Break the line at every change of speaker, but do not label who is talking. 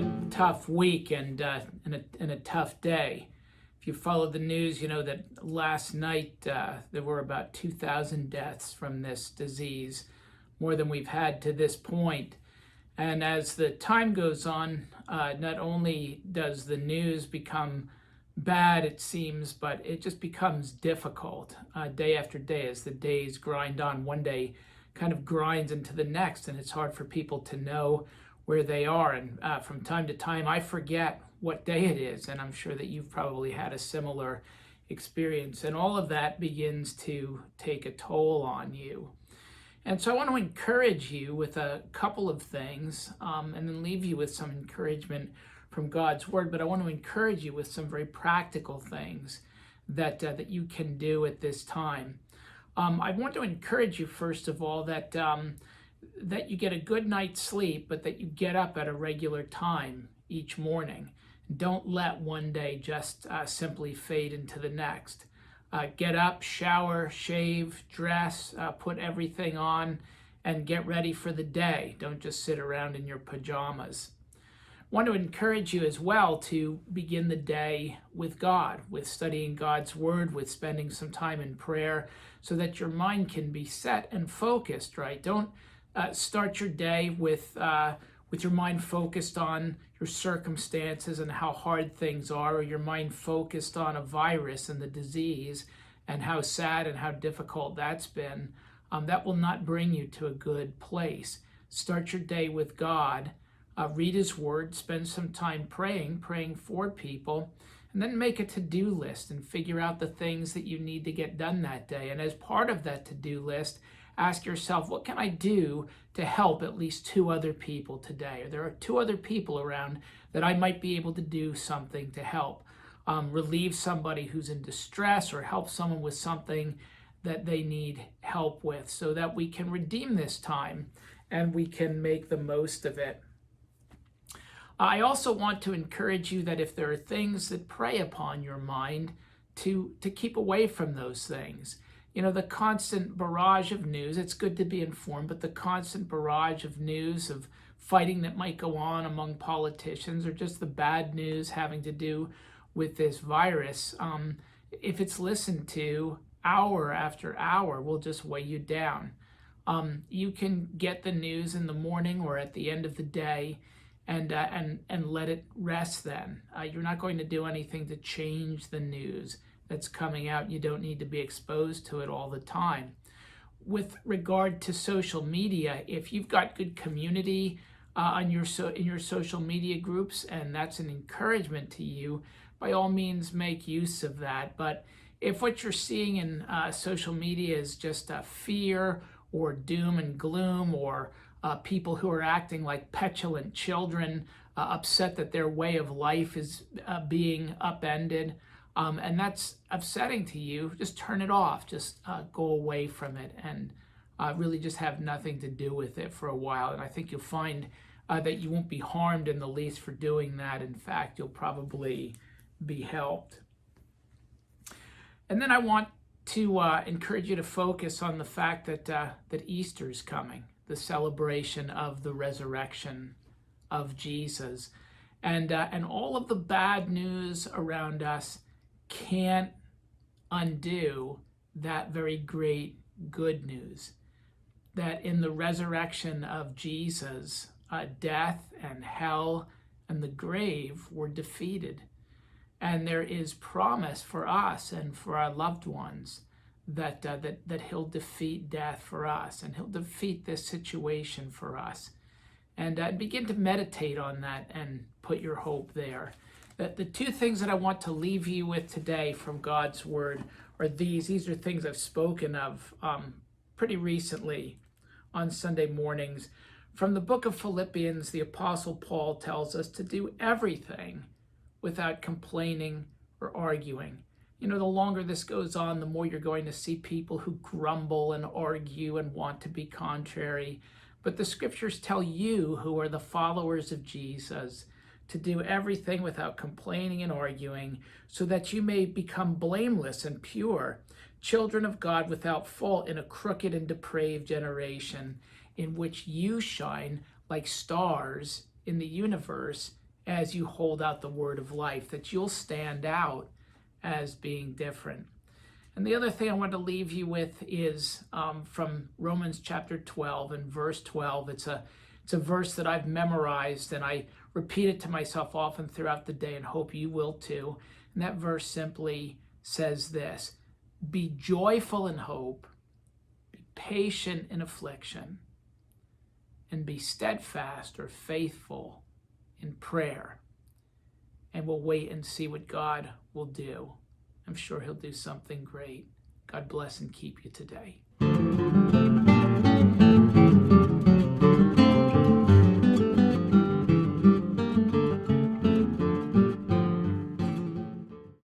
a tough week and a tough day. If you follow the news, you know that last night there were about 2,000 deaths from this disease, more than we've had to this point. And as the time goes on, not only does the news become bad, it seems, but it just becomes difficult day after day as the days grind on. One day kind of grinds into the next, and it's hard for people to know where they are. And from time to time, I forget what day it is, and I'm sure that you've probably had a similar experience. And all of that begins to take a toll on you. And so I want to encourage you with a couple of things, and then leave you with some encouragement from God's Word. But I want to encourage you with some very practical things that you can do at this time. I want to encourage you, first of all, that you get a good night's sleep, but that you get up at a regular time each morning. Don't let one day just simply fade into the next. Get up, shower, shave, dress, put everything on, and get ready for the day. Don't just sit around in your pajamas. I want to encourage you as well to begin the day with God, with studying God's Word, with spending some time in prayer, so that your mind can be set and focused, right? Don't start your day with your mind focused on your circumstances and how hard things are, or your mind focused on a virus and the disease and how sad and how difficult that's been. That will not bring you to a good place. Start your day with God. Read His Word, spend some time praying for people, and then make a to-do list and figure out the things that you need to get done that day. And as part of that to-do list, ask yourself, what can I do to help at least two other people today? Or there are two other people around that I might be able to do something to help. Relieve somebody who's in distress, or help someone with something that they need help with, so that we can redeem this time and we can make the most of it. I also want to encourage you that if there are things that prey upon your mind, to keep away from those things. You know, the constant barrage of news, it's good to be informed, but the constant barrage of news of fighting that might go on among politicians, or just the bad news having to do with this virus, if it's listened to hour after hour, will just weigh you down. You can get the news in the morning or at the end of the day, and let it rest then. You're not going to do anything to change the news that's coming out. You don't need to be exposed to it all the time. With regard to social media, if you've got good community in your social media groups, and that's an encouragement to you, by all means make use of that. But if what you're seeing in social media is just fear or doom and gloom, or people who are acting like petulant children, upset that their way of life is being upended, and that's upsetting to you, just turn it off. Just go away from it and really just have nothing to do with it for a while. And I think you'll find that you won't be harmed in the least for doing that. In fact, you'll probably be helped. And then I want to encourage you to focus on the fact that Easter's coming, the celebration of the resurrection of Jesus. And all of the bad news around us can't undo that very great good news, that in the resurrection of Jesus, death and hell and the grave were defeated. And there is promise for us and for our loved ones that He'll defeat death for us, and He'll defeat this situation for us. And begin to meditate on that and put your hope there. The two things that I want to leave you with today from God's Word are these. These are things I've spoken of pretty recently on Sunday mornings. From the book of Philippians, the Apostle Paul tells us to do everything without complaining or arguing. You know, the longer this goes on, the more you're going to see people who grumble and argue and want to be contrary. But the scriptures tell you, who are the followers of Jesus, to do everything without complaining and arguing, so that you may become blameless and pure, children of God without fault in a crooked and depraved generation, in which you shine like stars in the universe as you hold out the word of life, that you'll stand out as being different. And the other thing I want to leave you with is from Romans chapter 12 and verse 12. It's a verse that I've memorized, and I repeat it to myself often throughout the day and hope you will too. And that verse simply says this: be joyful in hope, be patient in affliction, and be steadfast or faithful in prayer. And we'll wait and see what God will do. I'm sure he'll do something great. God bless and keep you today.